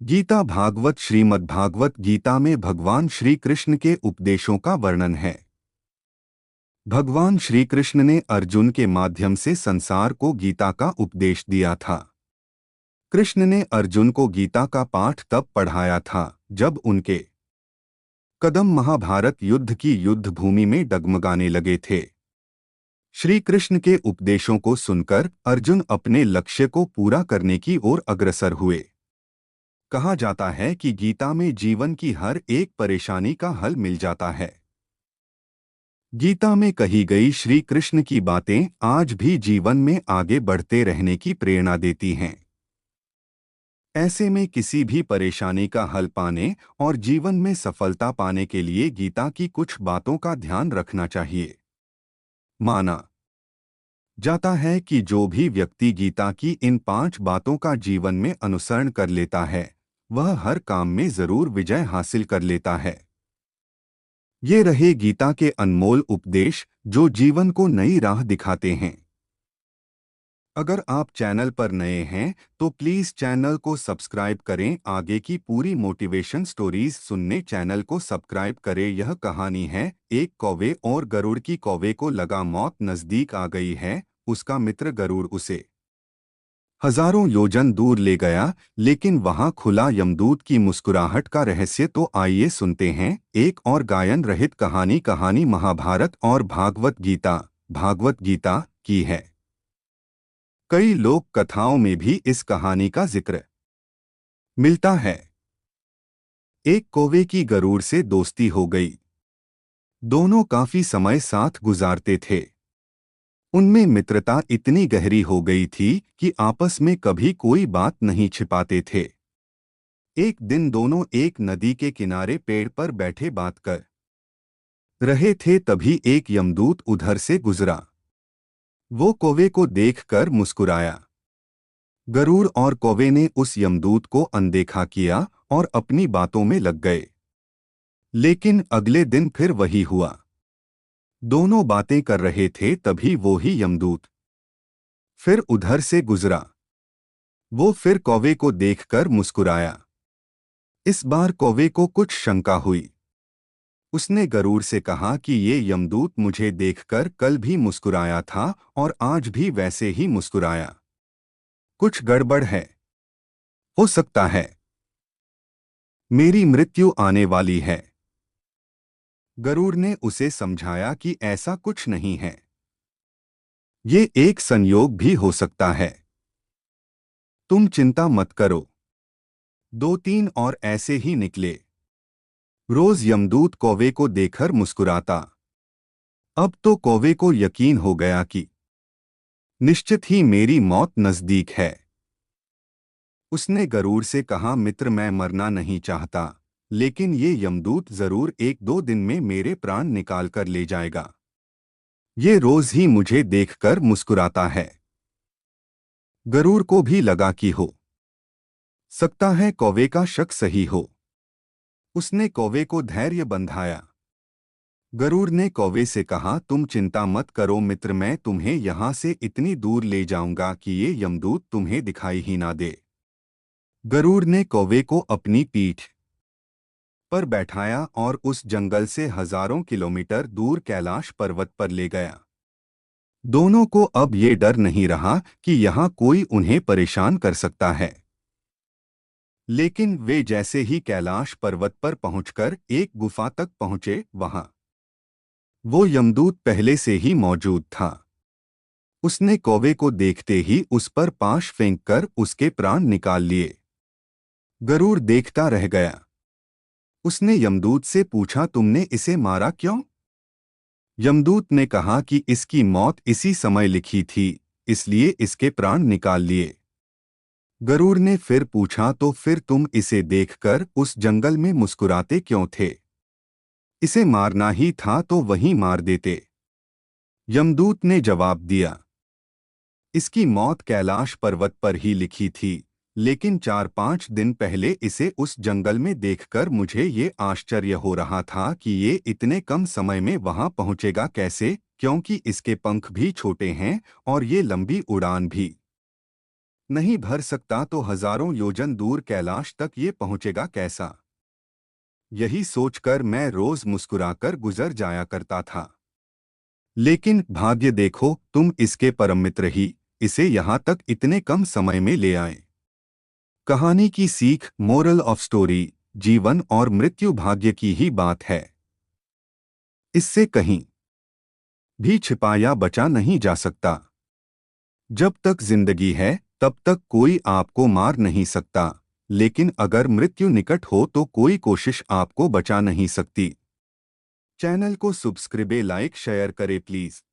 गीता भागवत श्रीमद् भागवत गीता में भगवान श्री कृष्ण के उपदेशों का वर्णन है। भगवान श्री कृष्ण ने अर्जुन के माध्यम से संसार को गीता का उपदेश दिया था। कृष्ण ने अर्जुन को गीता का पाठ तब पढ़ाया था जब उनके कदम महाभारत युद्ध की युद्ध भूमि में डगमगाने लगे थे। श्री कृष्ण के उपदेशों को सुनकर अर्जुन अपने लक्ष्य को पूरा करने की ओर अग्रसर हुए। कहा जाता है कि गीता में जीवन की हर एक परेशानी का हल मिल जाता है। गीता में कही गई श्री कृष्ण की बातें आज भी जीवन में आगे बढ़ते रहने की प्रेरणा देती हैं। ऐसे में किसी भी परेशानी का हल पाने और जीवन में सफलता पाने के लिए गीता की कुछ बातों का ध्यान रखना चाहिए। माना जाता है कि जो भी व्यक्ति गीता की इन 5 बातों का जीवन में अनुसरण कर लेता है, वह हर काम में जरूर विजय हासिल कर लेता है। ये रहे गीता के अनमोल उपदेश जो जीवन को नई राह दिखाते हैं। अगर आप चैनल पर नए हैं तो प्लीज चैनल को सब्सक्राइब करें। आगे की पूरी मोटिवेशन स्टोरीज सुनने चैनल को सब्सक्राइब करें। यह कहानी है एक कौवे और गरुड़ की। कौवे को लगा मौत नजदीक आ गई है। उसका मित्र गरुड़ उसे हजारों योजन दूर ले गया, लेकिन वहां खुला यमदूत की मुस्कुराहट का रहस्य तो आइए सुनते हैं। एक और गायन रहित कहानी महाभारत और भागवत गीता की है। कई लोक कथाओं में भी इस कहानी का जिक्र मिलता है। एक कौवे की गरुड़ से दोस्ती हो गई। दोनों काफी समय साथ गुजारते थे। उनमें मित्रता इतनी गहरी हो गई थी कि आपस में कभी कोई बात नहीं छिपाते थे। एक दिन दोनों एक नदी के किनारे पेड़ पर बैठे बात कर रहे थे, तभी एक यमदूत उधर से गुजरा। वो कौवे को देखकर मुस्कुराया। गरुड़ और कौवे ने उस यमदूत को अनदेखा किया और अपनी बातों में लग गए। लेकिन अगले दिन फिर वही हुआ। दोनों बातें कर रहे थे, तभी वो ही यमदूत फिर उधर से गुजरा। वो फिर कौवे को देखकर मुस्कुराया। इस बार कौवे को कुछ शंका हुई। उसने गरुड़ से कहा कि ये यमदूत मुझे देखकर कल भी मुस्कुराया था और आज भी वैसे ही मुस्कुराया। कुछ गड़बड़ है। हो सकता है मेरी मृत्यु आने वाली है। गरुड़ ने उसे समझाया कि ऐसा कुछ नहीं है, ये एक संयोग भी हो सकता है। तुम चिंता मत करो। 2-3 और ऐसे ही निकले। रोज यमदूत कौवे को देखकर मुस्कुराता। अब तो कौवे को यकीन हो गया कि निश्चित ही मेरी मौत नजदीक है। उसने गरुड़ से कहा, मित्र, मैं मरना नहीं चाहता, लेकिन ये यमदूत जरूर 1-2 दिन में मेरे प्राण निकाल कर ले जाएगा। ये रोज ही मुझे देखकर मुस्कुराता है। गरुड़ को भी लगा कि हो सकता है कौवे का शक सही हो। उसने कौवे को धैर्य बंधाया। गरुड़ ने कौवे से कहा, तुम चिंता मत करो मित्र, मैं तुम्हें यहां से इतनी दूर ले जाऊंगा कि ये यमदूत तुम्हें दिखाई ही ना दे। गरुड़ ने कौवे को अपनी पीठ पर बैठाया और उस जंगल से हजारों किलोमीटर दूर कैलाश पर्वत पर ले गया। दोनों को अब ये डर नहीं रहा कि यहाँ कोई उन्हें परेशान कर सकता है। लेकिन वे जैसे ही कैलाश पर्वत पर पहुंचकर एक गुफा तक पहुंचे, वहां वो यमदूत पहले से ही मौजूद था। उसने कौवे को देखते ही उस पर पाश फेंककर उसके प्राण निकाल लिए। गरुड़ देखता रह गया। उसने यमदूत से पूछा, तुमने इसे मारा क्यों? यमदूत ने कहा कि इसकी मौत इसी समय लिखी थी, इसलिए इसके प्राण निकाल लिए। गरुड़ ने फिर पूछा, तो फिर तुम इसे देखकर उस जंगल में मुस्कुराते क्यों थे? इसे मारना ही था तो वहीं मार देते। यमदूत ने जवाब दिया, इसकी मौत कैलाश पर्वत पर ही लिखी थी, लेकिन 4-5 दिन पहले इसे उस जंगल में देखकर मुझे ये आश्चर्य हो रहा था कि ये इतने कम समय में वहां पहुंचेगा कैसे, क्योंकि इसके पंख भी छोटे हैं और ये लंबी उड़ान भी नहीं भर सकता तो हजारों योजन दूर कैलाश तक ये पहुंचेगा कैसा। यही सोचकर मैं रोज मुस्कुराकर गुजर जाया करता था। लेकिन भाग्य देखो, तुम इसके परम मित्र ही इसे यहाँ तक इतने कम समय में ले आए। कहानी की सीख, मोरल ऑफ स्टोरी, जीवन और मृत्यु भाग्य की ही बात है। इससे कहीं भी छिपाया बचा नहीं जा सकता। जब तक जिंदगी है तब तक कोई आपको मार नहीं सकता, लेकिन अगर मृत्यु निकट हो तो कोई कोशिश आपको बचा नहीं सकती। चैनल को सब्सक्राइब, लाइक, शेयर करें प्लीज।